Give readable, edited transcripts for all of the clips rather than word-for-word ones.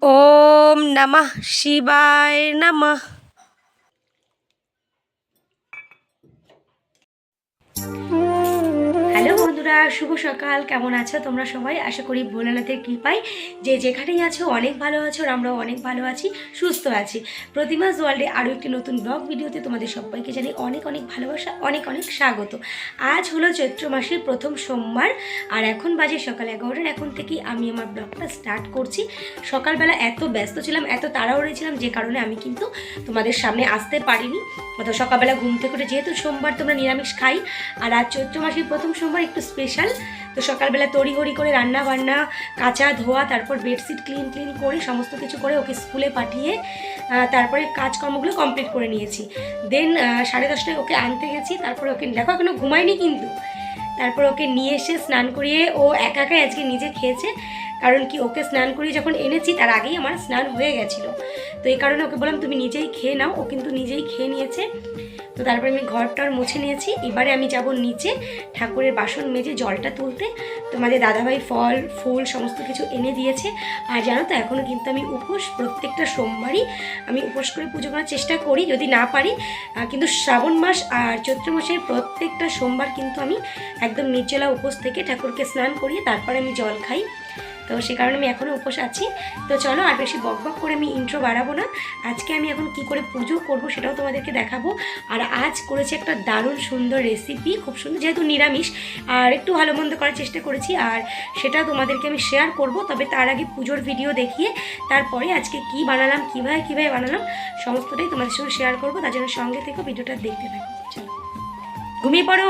ওম নমঃ শিবায় নমঃ। হ্যালো বন্ধুরা, শুভ সকাল। কেমন আছো তোমরা সবাই? আশা করি ভোলানাথের কৃপায় যে যেখানেই আছো অনেক ভালো আছো, আর আমরাও অনেক ভালো আছি, সুস্থ আছি। প্রতিমাস ওয়ার্ল্ডে আরও একটি নতুন ব্লগ ভিডিওতে তোমাদের সবাইকে জানি অনেক অনেক ভালোবাসা, অনেক অনেক স্বাগত। আজ হলো চৈত্র মাসের প্রথম সোমবার, আর এখন বাজে সকাল 11টার। এখন থেকেই আমি আমার ব্লগটা স্টার্ট করছি। সকালবেলা এত ব্যস্ত ছিলাম, এত তাড়াহুড়ো ছিলাম, যে কারণে আমি কিন্তু তোমাদের সামনে আসতে পারিনি। অর্থাৎ সকালবেলা ঘুম থেকে উঠে, যেহেতু সোমবার তোমরা নিরামিষ খাই, আর আজ চৈত্র মাসের প্রথম সোমবার একটু স্পেশাল, তো সকালবেলা তড়িঘড়ি করে রান্না বান্না, কাচা ধোয়া, তারপর বেডশিট ক্লিন করে সমস্ত কিছু করে ওকে স্কুলে পাঠিয়ে তারপরে কাজকর্মগুলো কমপ্লিট করে নিয়েছি। দেন 10:30টায় ওকে আনতে গেছি। তারপরে ওকে দেখো এখনও ঘুমায়নি কিন্তু। তারপর ওকে নিয়ে এসে স্নান করিয়ে ও একাই আজকে নিজে খেয়েছে। কারণ কি, ওকে স্নান করিয়ে যখন এনেছি তার আগেই আমার স্নান হয়ে গেছিলো, তো এই কারণে ওকে বললাম তুমি নিজেই খেয়ে নাও। ও কিন্তু নিজেই খেয়ে নিয়েছে। তো তারপরে আমি ঘরটার মুছে নিয়েছি। এবারে আমি যাব নিচে ঠাকুরের বাসন মেজে জলটা তুলতে। তোমাদের দাদাভাই ফল ফুল সমস্ত কিছু এনে দিয়েছে। আর জানো তো, এখনও কিন্তু আমি উপোস, প্রত্যেকটা সোমবারই আমি উপোস করে পুজো করার চেষ্টা করি, যদি না পারি। কিন্তু শ্রাবণ মাস আর চৈত্র মাসের প্রত্যেকটা সোমবার কিন্তু আমি একদম নির্জলা উপোস থেকে ঠাকুরকে স্নান করিয়ে তারপরে আমি জল খাই। তো সে কারণে আমি এখনও উপোস আছি। তো চলো, আর বেশি বকবক করে আমি ইন্ট্রো বাড়াবো না। আজকে আমি এখন কি করে পুজো করব সেটাও তোমাদেরকে দেখাবো। আর আজ করেছি একটা দারুণ সুন্দর রেসিপি, খুব সুন্দর, যেহেতু নিরামিষ আর একটু ভালো মন্দ করার চেষ্টা করেছি, আর সেটা তোমাদেরকে আমি শেয়ার করব। তবে তার আগে পুজোর ভিডিও দেখিয়ে তারপরে আজকে কি বানালাম, কীভাবে বানালাম, সমস্তটাই তোমাদের সঙ্গে শেয়ার করবো। তার জন্য সঙ্গে থেকে ভিডিওটা দেখতে থাকো। চলো, ঘুমিয়ে পড়ো।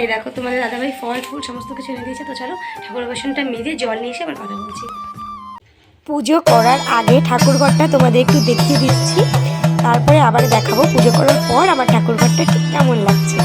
এই দেখো, তোমাদের দাদাভাই ফল ফুল সমস্ত কিছু এনে দিয়েছে। তো চলো, ঠাকুর বাসনটা মেজে জল নিয়ে এসে আবার কথা বলছি। পুজো করার আগে ঠাকুরঘরটা তোমাদের একটু দেখিয়ে দিচ্ছি, তারপরে আবার দেখাবো পুজো করার পর আমার ঠাকুরঘরটা ঠিক কেমন লাগছে।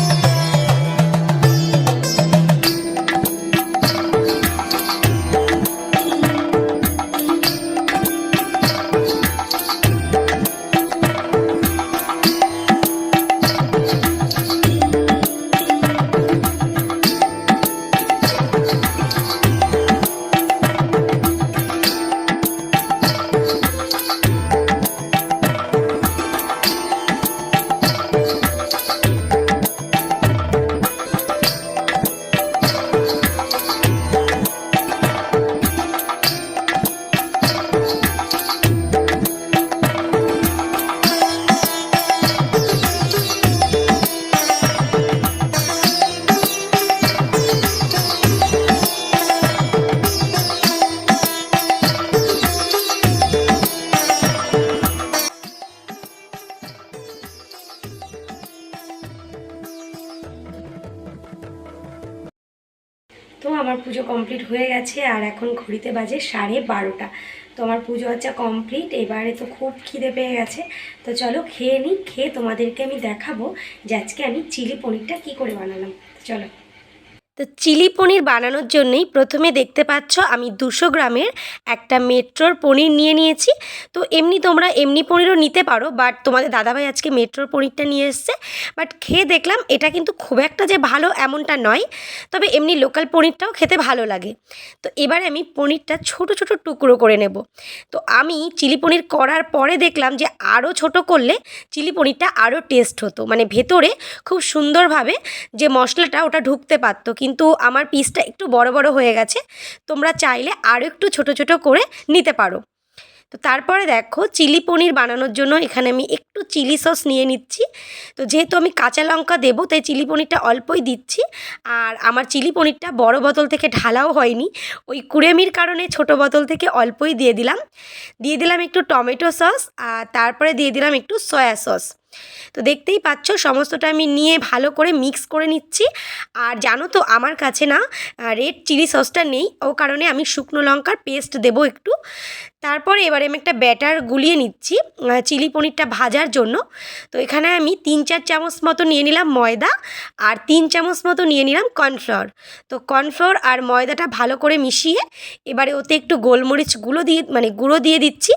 তো আমার পুজো কমপ্লিট হয়ে গেছে, আর এখন ঘড়িতে বাজে 12:30। তো আমার পুজো আচ্ছা কমপ্লিট। এবারে তো খুব খিদে পেয়ে গেছে, তো চলো খেয়ে নিই। খেয়ে তোমাদেরকে আমি দেখাবো যে আজকে আমি চিলি পনিরটা কী করে বানালাম। চলো। তো চিলি পনির বানানোর জন্যই প্রথমে দেখতে পাচ্ছ আমি 200 গ্রামের একটা মেট্রোর পনির নিয়ে নিয়েছি। তো তোমরা এমনি পনিরও নিতে পারো, বাট তোমাদের দাদাভাই আজকে মেট্রোর পনিরটা নিয়ে এসছে। বাট খেয়ে দেখলাম এটা কিন্তু খুব একটা যে ভালো এমনটা নয়, তবে এমনি লোকাল পনিরটাও খেতে ভালো লাগে। তো এবার আমি পনিরটা ছোট ছোট টুকরো করে নেব। তো আমি চিলি পনির করার পরে দেখলাম যে আরও ছোট করলে চিলি পনিরটা আরও টেস্ট হতো, মানে ভেতরে খুব সুন্দরভাবে যে মশলাটা ওটা ঢুকতে পারতো। কিন্তু আমার পিসটা একটু বড় বড় হয়ে গেছে, তোমরা চাইলে আরও একটু ছোট ছোট করে নিতে পারো। তো তারপরে দেখো, চিলি পনির বানানোর জন্য এখানে আমি একটু চিলি সস নিয়ে নিচ্ছি। তো যেহেতু আমি কাঁচা লঙ্কা দেবো, তাই চিলি পনিরটা অল্পই দিচ্ছি। আর আমার চিলি পনিরটা বড় বোতল থেকে ঢালাও হয়নি, ওই কুড়েমির কারণে ছোট বোতল থেকে অল্পই দিয়ে দিলাম একটু টমেটো সস, আর তারপরে দিয়ে দিলাম একটু সয়া সস। তো দেখতেই পাচ্ছ সমস্তটা আমি নিয়ে ভালো করে মিক্স করে নিচ্ছি। আর জানো তো, আমার কাছে না রেড চিলি সসটা নেই, ও কারণে আমি শুকনো লঙ্কার পেস্ট দেবো একটু। তারপরে এবারে আমি একটা ব্যাটার গুলিয়ে নিচ্ছি চিলি পনিরটা ভাজার জন্য। তো এখানে আমি 3-4 চামচ মতো নিয়ে নিলাম ময়দা আর 3 চামচ মতো নিয়ে নিলাম কর্নফ্লাওয়ার। তো কর্নফ্লাওয়ার আর ময়দাটা ভালো করে মিশিয়ে এবারে ওতে একটু গোলমরিচ গুঁড়ো দিয়ে দিচ্ছি।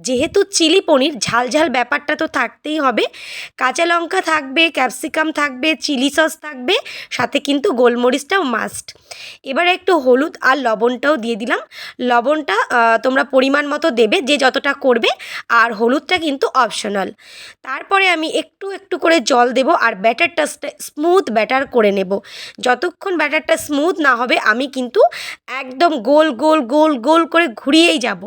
যেহেতু চিলি পনির ঝাল ঝাল ব্যাপারটা তো থাকতেই হবে, কাঁচা লঙ্কা থাকবে, ক্যাপসিকাম থাকবে, চিলি সস থাকবে, সাথে কিন্তু গোলমরিচটাও মাস্ট। এবারে একটু হলুদ আর লবণটাও দিয়ে দিলাম। লবণটা তোমরা পরিমাণ মতো দেবে যে যতটা করবে, আর হলুদটা কিন্তু অপশনাল। তারপরে আমি একটু একটু করে জল দেব আর ব্যাটারটা স্মুথ ব্যাটার করে নেব। যতক্ষণ ব্যাটারটা স্মুথ না হবে আমি কিন্তু একদম গোল গোল গোল গোল করে ঘুরিয়েই যাব।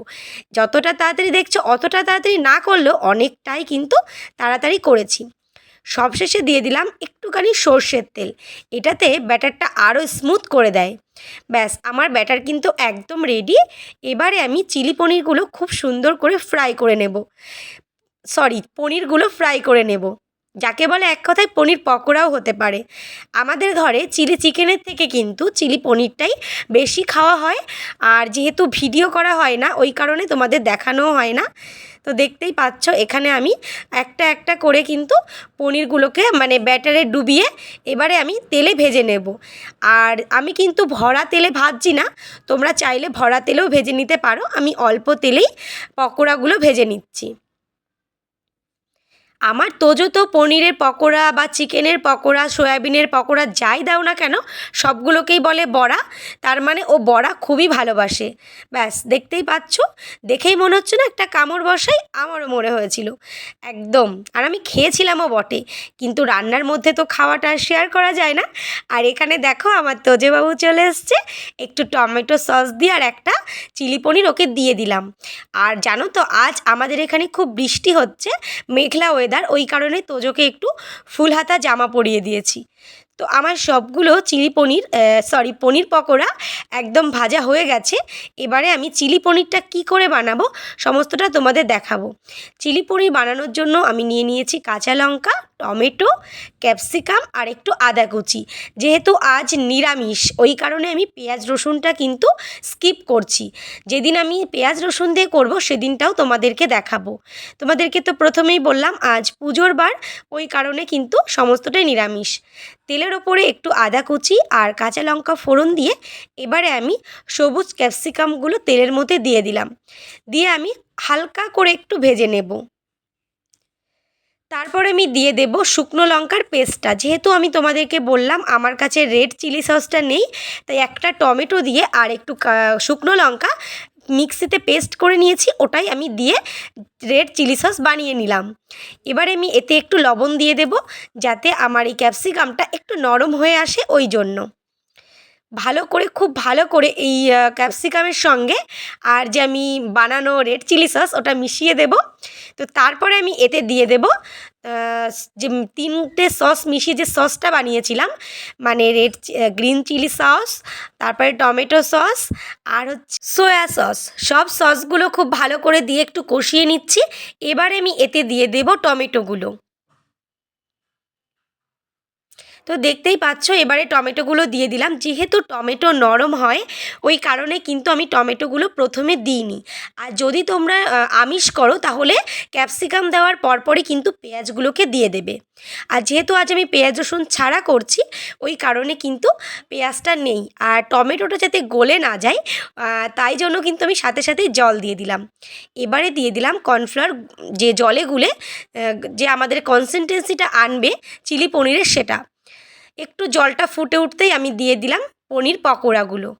যতটা তাড়াতাড়ি দেখছো অতটা তাড়াতাড়ি না করলেও অনেকটাই কিন্তু তাড়াতাড়ি করেছি। সবশেষে দিয়ে দিলাম একটুখানি সর্ষের তেল, এটাতে ব্যাটারটা আরও স্মুথ করে দেয়। ব্যাস, আমার ব্যাটার কিন্তু একদম রেডি। এবারে আমি চিলি পনিরগুলো খুব সুন্দর করে পনিরগুলো ফ্রাই করে নেব, যাকে বলে এক কথায় পনির পকোড়াও হতে পারে। আমাদের ঘরে চিলি চিকেনের থেকে কিন্তু চিলি পনিরটাই বেশি খাওয়া হয়, আর যেহেতু ভিডিও করা হয় না ওই কারণে তোমাদের দেখানোও হয় না। তো দেখতেই পাচ্ছ এখানে আমি একটা একটা করে কিন্তু পনিরগুলোকে ব্যাটারে ডুবিয়ে এবারে আমি তেলে ভেজে নেব। আর আমি কিন্তু ভরা তেলে ভাজছি না, তোমরা চাইলে ভরা তেলেও ভেজে নিতে পারো। আমি অল্প তেলেই পকোড়াগুলো ভেজে নিচ্ছি। আমার তোজো তো পনিরের পকোড়া বা চিকেনের পকোড়া, সয়াবিনের পকোড়া যাই দাও না কেন সবগুলোকেই বলে বড়া, তার মানে ও বড়া খুবই ভালোবাসে। ব্যাস, দেখতেই পাচ্ছ, দেখেই মনে হচ্ছে না একটা কামড় বসাই, আমারও মনে হয়েছিল একদম। আর আমি খেয়েছিলামও বটে, কিন্তু রান্নার মধ্যে তো খাওয়াটা শেয়ার করা যায় না। আর এখানে দেখো আমার তোজোবাবু চলে এসছে, একটু টমেটো সস দিয়ে আর একটা চিলি পনির ওকে দিয়ে দিলাম। আর জানো তো আজ আমাদের এখানে খুব বৃষ্টি হচ্ছে, মেঘলা ওয়েদার, ওই কারণে তোজোকে একটু ফুল হাতা জামা পরিয়ে দিয়েছি। তো আমার সবগুলো পনির পকোড়া একদম ভাজা হয়ে গেছে। এবারে আমি চিলি পনিরটা কী করে বানাবো সমস্তটা তোমাদের দেখাবো। চিলি পনির বানানোর জন্য আমি নিয়ে নিয়েছি কাঁচা লঙ্কা, টমেটো, ক্যাপসিকাম আর একটু আদা কুচি। যেহেতু আজ নিরামিষ ওই কারণে আমি পেঁয়াজ রসুনটা কিন্তু স্কিপ করছি। যেদিন আমি পেঁয়াজ রসুন দিয়ে করব সেদিনটাও তোমাদেরকে দেখাবো। তোমাদেরকে তো প্রথমেই বললাম আজ পুজোর বার, ওই কারণে কিন্তু সমস্তটাই নিরামিষ। তেলের ওপরে একটু আদা কুচি আর কাঁচা লঙ্কা ফোড়ন দিয়ে এবারে আমি সবুজ ক্যাপসিকামগুলো তেলের মধ্যে দিয়ে দিলাম, দিয়ে আমি হালকা করে একটু ভেজে নেব। তারপরে আমি দিয়ে দেব শুকনো লঙ্কার পেস্টটা। যেহেতু আমি তোমাদেরকে বললাম আমার কাছে রেড চিলি সসটা নেই, তাই একটা টমেটো দিয়ে আর একটু শুকনো লঙ্কা মিক্সিতে পেস্ট করে নিয়েছি, ওটাই আমি দিয়ে রেড চিলি সস বানিয়ে নিলাম। এবারে আমি এতে একটু লবণ দিয়ে দেব, যাতে আমার এই ক্যাপসিকামটা একটু নরম হয়ে আসে। ওই জন্য খুব ভালো করে এই ক্যাপসিকামের সঙ্গে আর যে আমি বানানো রেড চিলি সস ওটা মিশিয়ে দেব। তো তারপরে আমি এতে দিয়ে দেব যে 3টে সস মিশিয়ে যে সসটা বানিয়েছিলাম, গ্রিন চিলি সস, তারপরে টমেটো সস আর হচ্ছে সোয়া সস। সব সসগুলো খুব ভালো করে দিয়ে একটু কষিয়ে নিচ্ছি। এবারে আমি এতে দিয়ে দেব টমেটোগুলো। তো দেখতেই পাচ্ছ এবারে টমেটোগুলো দিয়ে দিলাম। যেহেতু টমেটো নরম হয় ওই কারণে কিন্তু আমি টমেটোগুলো প্রথমে দিইনি। আর যদি তোমরা আমিষ করো তাহলে ক্যাপসিকাম দেওয়ার পরপরই কিন্তু পেঁয়াজগুলোকে দিয়ে দেবে। আর যেহেতু আজ আমি পেঁয়াজ রসুন ছাড়া করছি ওই কারণে কিন্তু পেঁয়াজটা নেই। আর টমেটোটা যাতে গলে না যায় তাই জন্য কিন্তু আমি সাথে সাথেই জল দিয়ে দিলাম। এবারে দিয়ে দিলাম কর্নফ্লাওয়ার, যে জলে গুলে যে আমাদের কনসিস্টেন্সিটা আনবে চিলি পনিরের, সেটা। একটু জলটা ফুটে উঠতেই আমি দিয়ে দিলাম পনির পকোড়াগুলো।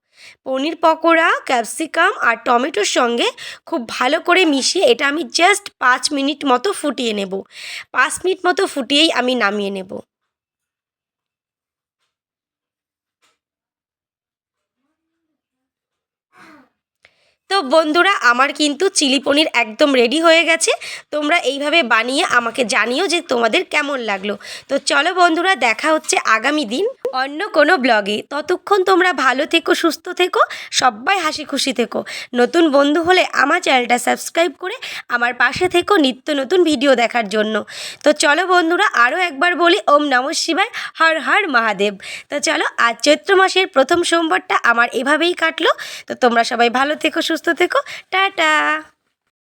পনির পকোড়া ক্যাপসিকাম আর টমেটোর সঙ্গে খুব ভালো করে মিশিয়ে এটা আমি জাস্ট 5 মিনিট মতো ফুটিয়ে নেব। 5 মিনিট মতো ফুটিয়েই আমি নামিয়ে নেব। তো বন্ধুরা আমার কিন্তু চিলি পনির একদম রেডি হয়ে গেছে। তোমরা এইভাবে বানিয়ে আমাকে জানিও যে তোমাদের কেমন লাগলো। তো চলো বন্ধুরা, দেখা হচ্ছে আগামী দিন অন্য কোনো ব্লগে। ততক্ষণ তোমরা ভালো থেকো, সুস্থ থেকো, সবাই হাসি খুশি থেকো। নতুন বন্ধু হলে আমার চ্যানেলটা সাবস্ক্রাইব করে আমার পাশে থেকো নিত্য নতুন ভিডিও দেখার জন্য। তো চলো বন্ধুরা, আরও একবার বলি ওম নমঃ শিবায়, হর হর মহাদেব। তো চলো, আজ চৈত্র মাসের প্রথম সোমবারটা আমার এভাবেই কাটলো। তো তোমরা সবাই ভালো থেকো, সুস্থ থেকো, টাটা।